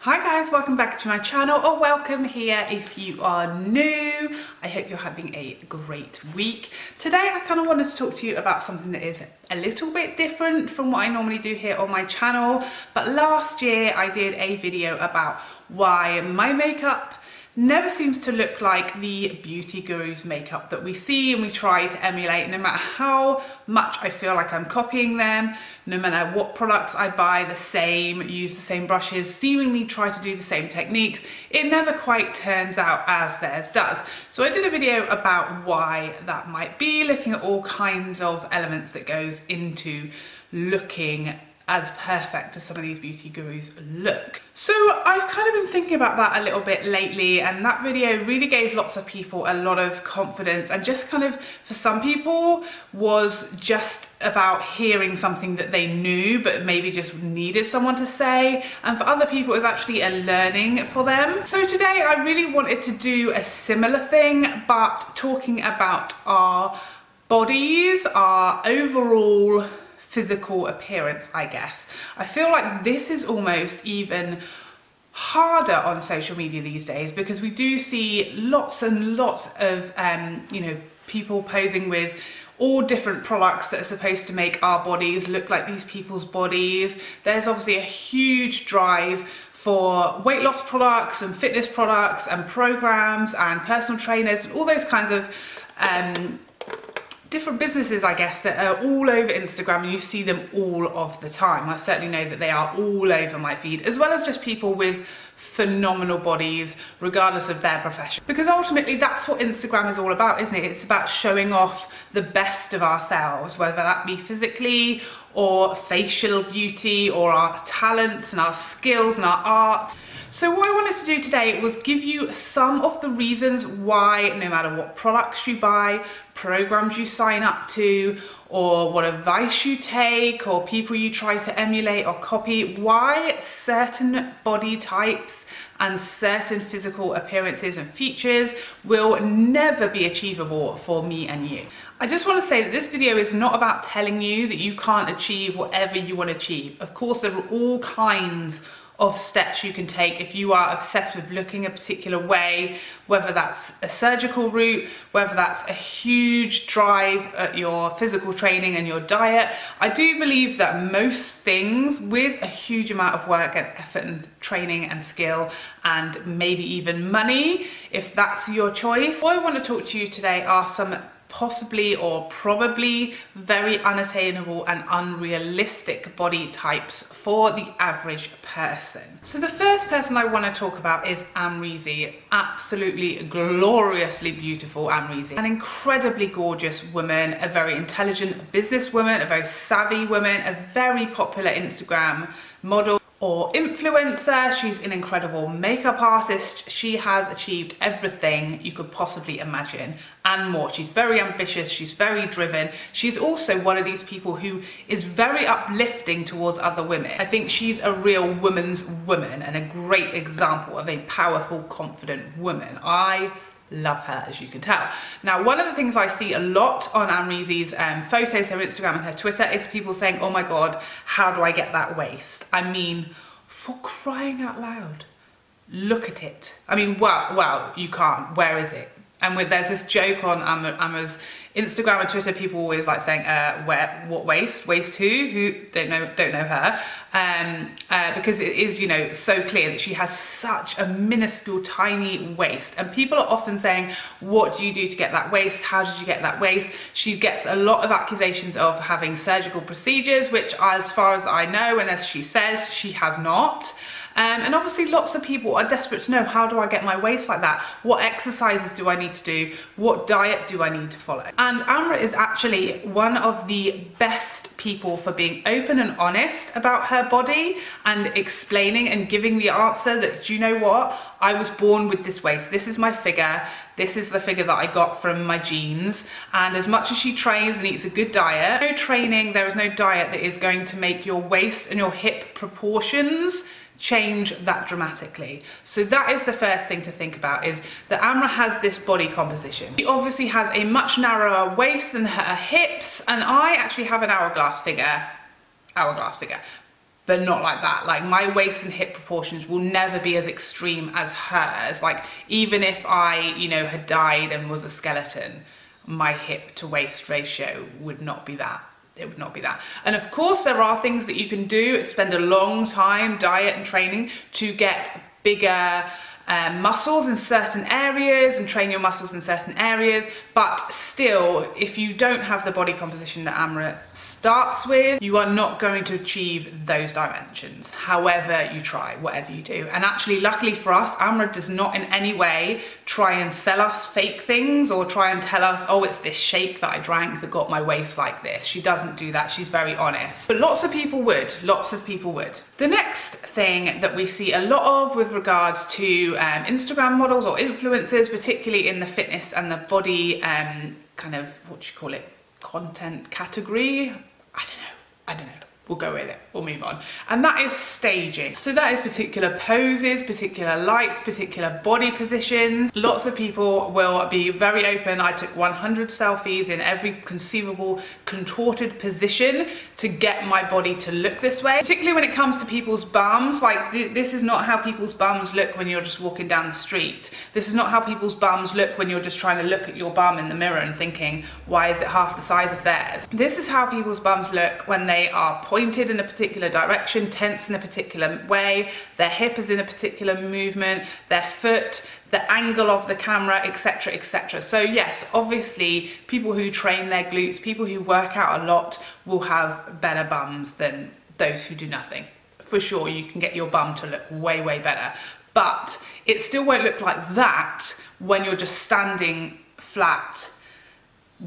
Hi guys, welcome back to my channel, or welcome here if you are new. I hope you're having a great week. Today I kind of wanted to talk to you about something that is a little bit different from what I normally do here on my channel. But last year I did a video about why my makeup never seems to look like the beauty gurus makeup that we see and we try to emulate. No matter how much I feel like I'm copying them, no matter what products I buy the same, use the same brushes, seemingly try to do the same techniques, it never quite turns out as theirs does. So I did a video about why that might be, looking at all kinds of elements that goes into looking as perfect as some of these beauty gurus look. So I've kind of been thinking about that a little bit lately, and that video really gave lots of people a lot of confidence, and just kind of, for some people, was just about hearing something that they knew but maybe just needed someone to say, and for other people it was actually a learning for them. So today I really wanted to do a similar thing, but talking about our bodies, our overall physical appearance, I guess. I feel like this is almost even harder on social media these days, because we do see lots and lots of people posing with all different products that are supposed to make our bodies look like these people's bodies. There's obviously a huge drive for weight loss products and fitness products and programs and personal trainers and all those kinds of different businesses, I guess, that are all over Instagram, and you see them all of the time. I certainly know that they are all over my feed, as well as just people with phenomenal bodies, regardless of their profession. Because ultimately that's what Instagram is all about, isn't it? It's about showing off the best of ourselves, whether that be physically or facial beauty or our talents and our skills and our art. So what I wanted to do today was give you some of the reasons why, no matter what products you buy, programs you sign up to, or what advice you take, or people you try to emulate or copy, why certain body types and certain physical appearances and features will never be achievable for me and you. I just want to say that this video is not about telling you that you can't achieve whatever you want to achieve. Of course, there are all kinds of steps you can take if you are obsessed with looking a particular way, whether that's a surgical route, whether that's a huge drive at your physical training and your diet. I do believe that most things with a huge amount of work and effort and training and skill, and maybe even money, if that's your choice. What I want to talk to you today are some possibly or probably very unattainable and unrealistic body types for the average person. So the first person I want to talk about is Amrezy. Absolutely gloriously beautiful Amrezy. An incredibly gorgeous woman, a very intelligent businesswoman, a very savvy woman, a very popular Instagram model or influencer. She's an incredible makeup artist. She has achieved everything you could possibly imagine and more. She's very ambitious, she's very driven. She's also one of these people who is very uplifting towards other women. I think she's a real woman's woman and a great example of a powerful, confident woman. I love her, as you can tell. Now, one of the things I see a lot on Amrezy's photos, her Instagram and her Twitter, is people saying, oh my God, how do I get that waist? I mean, for crying out loud, look at it. I mean, well, you can't. Where is it? And there's this joke on Amma's Instagram and Twitter, people always like saying, what waist? Waist who? Who don't know her. Because it is, so clear that she has such a minuscule, tiny waist. And people are often saying, what do you do to get that waist? How did you get that waist? She gets a lot of accusations of having surgical procedures, which as far as I know, and as she says, she has not. And obviously lots of people are desperate to know, how do I get my waist like that? What exercises do I need to do? What diet do I need to follow? And Amra is actually one of the best people for being open and honest about her body and explaining and giving the answer that, do you know what? I was born with this waist. This is my figure. This is the figure that I got from my genes. And as much as she trains and eats a good diet, no training, there is no diet that is going to make your waist and your hip proportions change that dramatically. So that is the first thing to think about, is that Amra has this body composition. She obviously has a much narrower waist than her hips, and I actually have an hourglass figure. but not like that. Like my waist and hip proportions will never be as extreme as hers. Like even if I, you know, had died and was a skeleton, my hip to waist ratio would not be that. It would not be that. And of course there are things that you can do, spend a long time diet and training to get bigger muscles in certain areas and train your muscles in certain areas, but still, if you don't have the body composition that Amrit starts with, you are not going to achieve those dimensions, however you try, whatever you do. And actually, luckily for us, Amrit does not in any way try and sell us fake things or try and tell us, oh, it's this shake that I drank that got my waist like this. She doesn't do that. She's very honest. But lots of people would. Lots of people would. The next thing that we see a lot of with regards to Instagram models or influencers, particularly in the fitness and the body kind of, what do you call it, content category? I don't know. We'll go with it, we'll move on. And that is staging. So that is particular poses, particular lights, particular body positions. Lots of people will be very open. I took 100 selfies in every conceivable contorted position to get my body to look this way. Particularly when it comes to people's bums, like this is not how people's bums look when you're just walking down the street. This is not how people's bums look when you're just trying to look at your bum in the mirror and thinking, why is it half the size of theirs? This is how people's bums look when they are pointed in a particular direction, tense in a particular way, their hip is in a particular movement, their foot, the angle of the camera, etc, etc. So yes, obviously people who train their glutes, people who work out a lot will have better bums than those who do nothing. For sure, you can get your bum to look way, way better, but it still won't look like that when you're just standing flat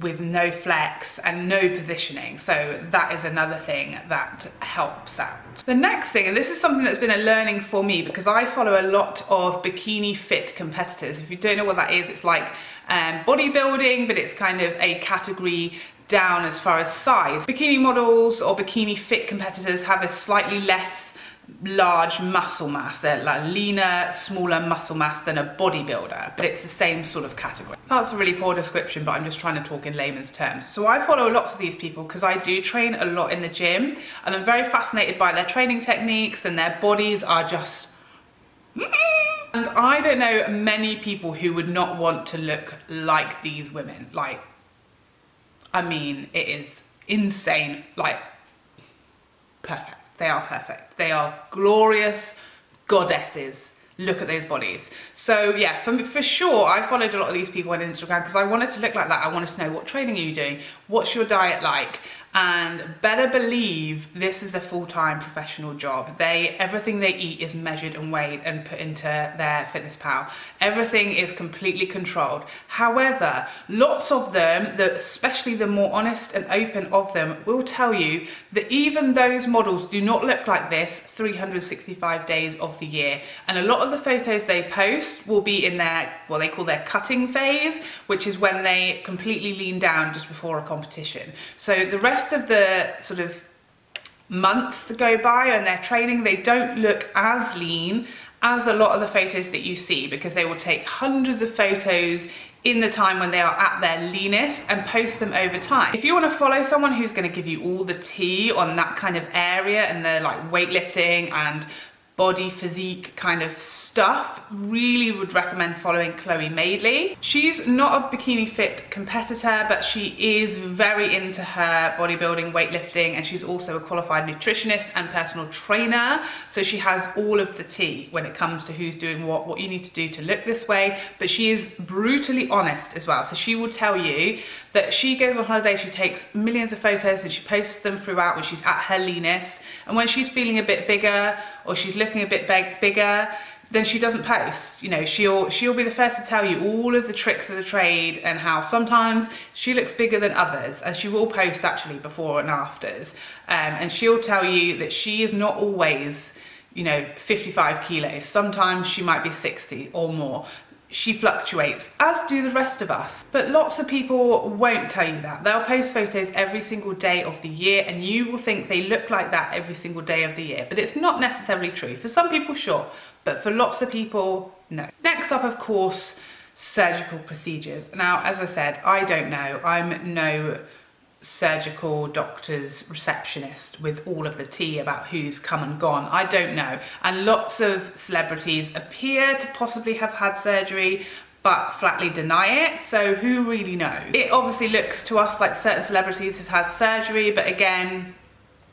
with no flex and no positioning. So that is another thing that helps out. The next thing, and this is something that's been a learning for me because I follow a lot of bikini fit competitors. If you don't know what that is, it's like bodybuilding, but it's kind of a category down as far as size. Bikini models or bikini fit competitors have a slightly less large muscle mass, a leaner, smaller muscle mass than a bodybuilder, but it's the same sort of category. That's a really poor description, but I'm just trying to talk in layman's terms. So I follow lots of these people because I do train a lot in the gym and I'm very fascinated by their training techniques and their bodies are just and I don't know many people who would not want to look like these women. Like, I mean, it is insane, like perfect. They are perfect. They are glorious goddesses. Look at those bodies. So yeah, for sure, I followed a lot of these people on Instagram because I wanted to look like that. I wanted to know, what training are you doing? What's your diet like? And better believe this is a full-time professional job. Everything they eat is measured and weighed and put into their fitness pal. Everything is completely controlled. However, lots of them, especially the more honest and open of them, will tell you that even those models do not look like this 365 days of the year. And a lot of the photos they post will be in their, what they call their cutting phase, which is when they completely lean down just before a competition. So the rest of the sort of months to go by and their training, they don't look as lean as a lot of the photos that you see because they will take hundreds of photos in the time when they are at their leanest and post them over time. If you want to follow someone who's going to give you all the tea on that kind of area and the like weightlifting and body physique kind of stuff, really would recommend following Chloe Madeley. She's not a bikini fit competitor, but she is very into her bodybuilding, weightlifting, and she's also a qualified nutritionist and personal trainer. So she has all of the tea when it comes to who's doing what you need to do to look this way, but she is brutally honest as well. So she will tell you that she goes on holiday, she takes millions of photos and she posts them throughout when she's at her leanest. And when she's feeling a bit bigger or she's looking a bit bigger, then she doesn't post. You know, she'll be the first to tell you all of the tricks of the trade and how sometimes she looks bigger than others, and she will post actually before and afters. And she'll tell you that she is not always, you know, 55 kilos. Sometimes she might be 60 or more. She fluctuates, as do the rest of us. But lots of people won't tell you that. They'll post photos every single day of the year and you will think they look like that every single day of the year. But it's not necessarily true. For some people, sure, but for lots of people, no. Next up, of course, surgical procedures. Now, as I said, I don't know. I'm no surgical doctor's receptionist with all of the tea about who's come and gone. I don't know. And lots of celebrities appear to possibly have had surgery but flatly deny it, so who really knows? It obviously looks to us like certain celebrities have had surgery, but again,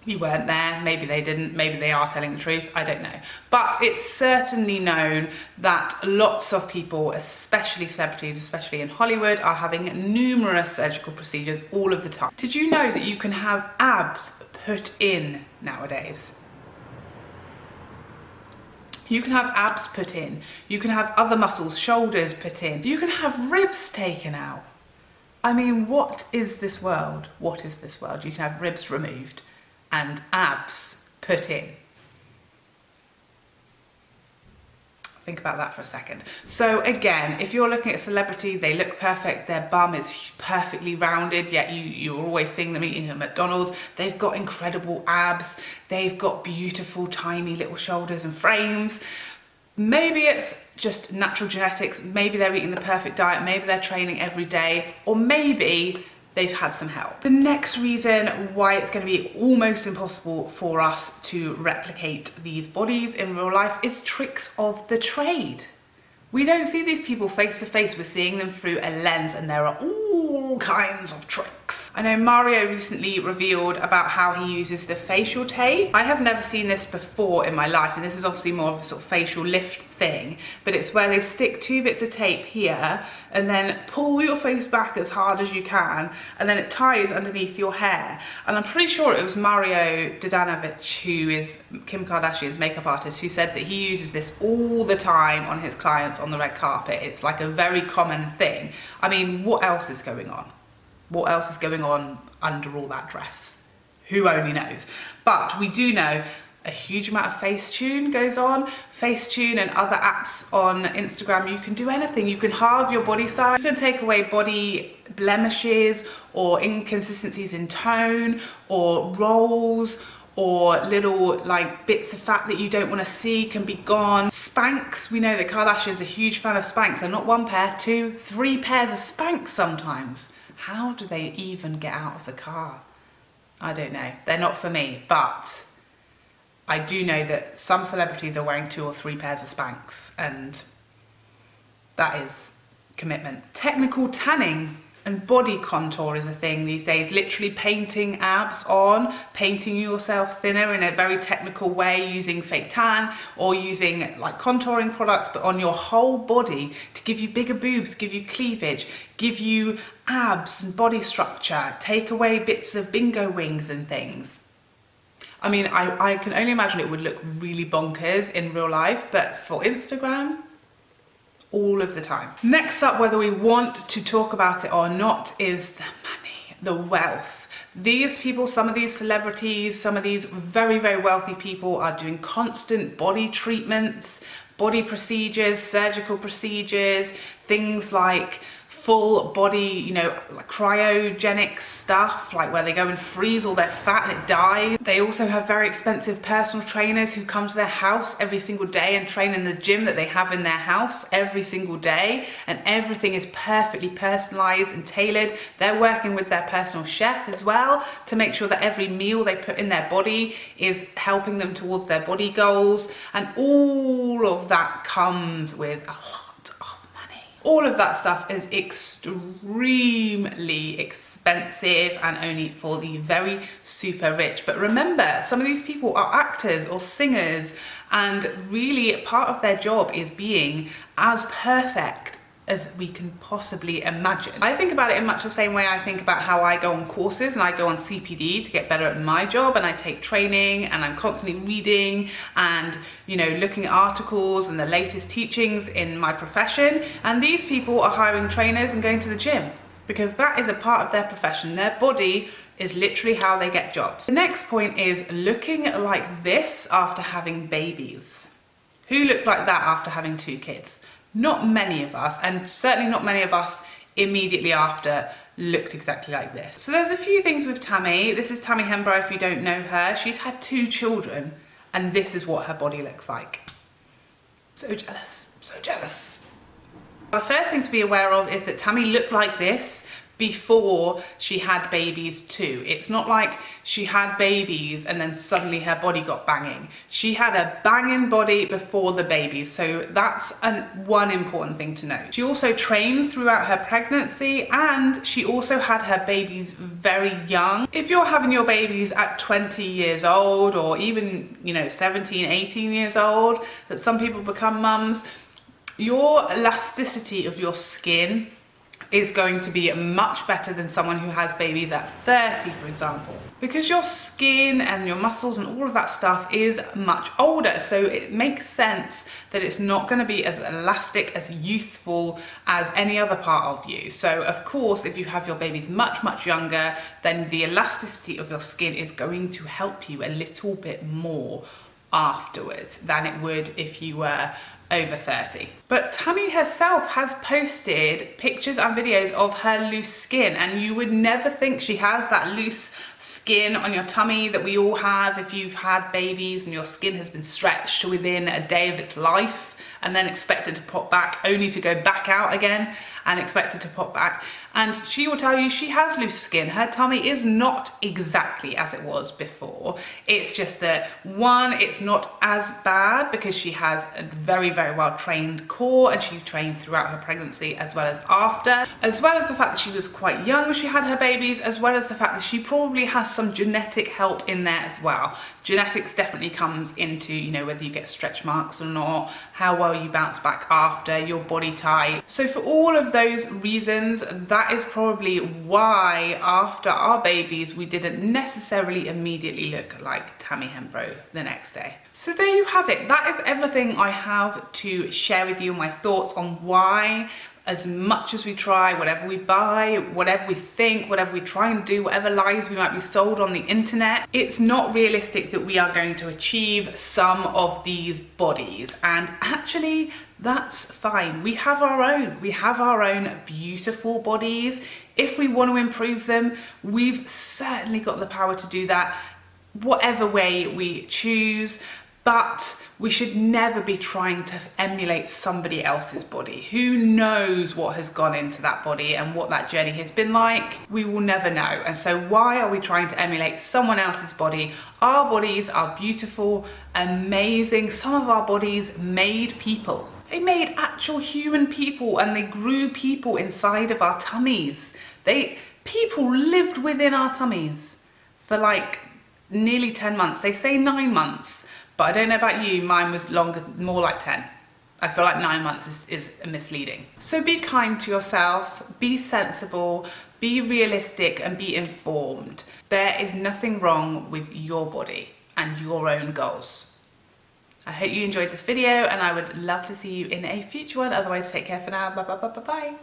you weren't there, maybe they didn't, maybe they are telling the truth, I don't know. But it's certainly known that lots of people, especially celebrities, especially in Hollywood, are having numerous surgical procedures all of the time. Did you know that you can have abs put in nowadays? You can have abs put in, you can have other muscles, shoulders put in, you can have ribs taken out. I mean, what is this world? What is this world? You can have ribs removed and abs put in. Think about that for a second. So again, if you're looking at a celebrity, they look perfect, their bum is perfectly rounded, yet you're always seeing them eating at McDonald's. They've got incredible abs, they've got beautiful tiny little shoulders and frames. Maybe it's just natural genetics, maybe they're eating the perfect diet, maybe they're training every day, or maybe they've had some help. The next reason why it's going to be almost impossible for us to replicate these bodies in real life is tricks of the trade. We don't see these people face to face, we're seeing them through a lens, and there are all kinds of tricks. I know Mario recently revealed about how he uses the facial tape. I have never seen this before in my life, and this is obviously more of a sort of facial lift thing, but it's where they stick 2 bits of tape here and then pull your face back as hard as you can, and then it ties underneath your hair. And I'm pretty sure it was Mario Dodanovic, who is Kim Kardashian's makeup artist, who said that he uses this all the time on his clients on the red carpet. It's like a very common thing. I mean, what else is going on? What else is going on under all that dress? Who only knows? But we do know a huge amount of Facetune goes on. Facetune and other apps on Instagram, you can do anything. You can halve your body size. You can take away body blemishes or inconsistencies in tone or rolls, or little like bits of fat that you don't want to see can be gone. Spanx, we know that Kardashian's a huge fan of Spanx, and not 1 pair, 2, 3 pairs of Spanx sometimes. How do they even get out of the car? I don't know. They're not for me, but I do know that some celebrities are wearing 2 or 3 pairs of Spanx, and that is commitment. Technical tanning and body contour is a thing these days. Literally painting abs on, painting yourself thinner in a very technical way using fake tan, or using like contouring products but on your whole body to give you bigger boobs, give you cleavage, give you abs and body structure, take away bits of bingo wings and things. I mean, I can only imagine it would look really bonkers in real life, but for Instagram, all of the time. Next up, whether we want to talk about it or not, is the money, the wealth. These people, some of these celebrities, some of these very, very wealthy people are doing constant body treatments, body procedures, surgical procedures, things like full body, you know, like cryogenic stuff, like where they go and freeze all their fat and it dies. They also have very expensive personal trainers who come to their house every single day and train in the gym that they have in their house every single day, and everything is perfectly personalized and tailored. They're working with their personal chef as well to make sure that every meal they put in their body is helping them towards their body goals, and all of that comes with a lot of money. All of that stuff is extremely expensive and only for the very super rich. But remember, some of these people are actors or singers, and really part of their job is being as perfect as we can possibly imagine. I think about it in much the same way I think about how I go on courses and I go on CPD to get better at my job, and I take training and I'm constantly reading and, you know, looking at articles and the latest teachings in my profession. And these people are hiring trainers and going to the gym because that is a part of their profession. Their body is literally how they get jobs. The next point is looking like this after having babies. Who looked like that after having 2 kids? Not many of us, and certainly not many of us immediately after looked exactly like this. So there's a few things with Tammy. This is Tammy Hembrow, if you don't know her. She's had 2 children, and this is what her body looks like. So jealous, so jealous. The first thing to be aware of is that Tammy looked like this before she had babies too. It's not like she had babies and then suddenly her body got banging. She had a banging body before the babies, so that's one important thing to know. She also trained throughout her pregnancy, and she also had her babies very young. If you're having your babies at 20 years old, or even, you know, 17, 18 years old, that some people become mums, your elasticity of your skin is going to be much better than someone who has babies at 30, for example. Because your skin and your muscles and all of that stuff is much older, so it makes sense that it's not going to be as elastic, as youthful as any other part of you. So of course, if you have your babies much, much younger, then the elasticity of your skin is going to help you a little bit more afterwards than it would if you were over 30. But Tammy herself has posted pictures and videos of her loose skin, and you would never think she has that loose skin on your tummy that we all have if you've had babies and your skin has been stretched within a day of its life and then expected to pop back, only to go back out again and expected to pop back. And she will tell you she has loose skin. Her tummy is not exactly as it was before. It's just that, one, it's not as bad because she has a very, very well trained core, and she trained throughout her pregnancy as well as after, as well as the fact that she was quite young when she had her babies, as well as the fact that she probably has some genetic help in there as well. Genetics definitely comes into, you know, whether you get stretch marks or not, how well you bounce back after, your body type. So for all of those reasons, that is probably why after our babies we didn't necessarily immediately look like Tammy Hembro the next day. So there you have it. That is everything I have to share with you, my thoughts on why, as much as we try, whatever we buy, whatever we think, whatever we try and do, whatever lies we might be sold on the internet, it's not realistic that we are going to achieve some of these bodies. And actually, that's fine. We have our own. We have our own beautiful bodies. If we want to improve them, we've certainly got the power to do that, whatever way we choose. But we should never be trying to emulate somebody else's body. Who knows what has gone into that body and what that journey has been like? We will never know. And so why are we trying to emulate someone else's body? Our bodies are beautiful, amazing. Some of our bodies made people. They made actual human people, and they grew people inside of our tummies. People lived within our tummies for like nearly 10 months. They say 9 months. But I don't know about you, mine was longer, more like 10. I feel like 9 months is misleading. So be kind to yourself, be sensible, be realistic, and be informed. There is nothing wrong with your body and your own goals. I hope you enjoyed this video, and I would love to see you in a future one. Otherwise, take care for now. Bye bye bye bye bye.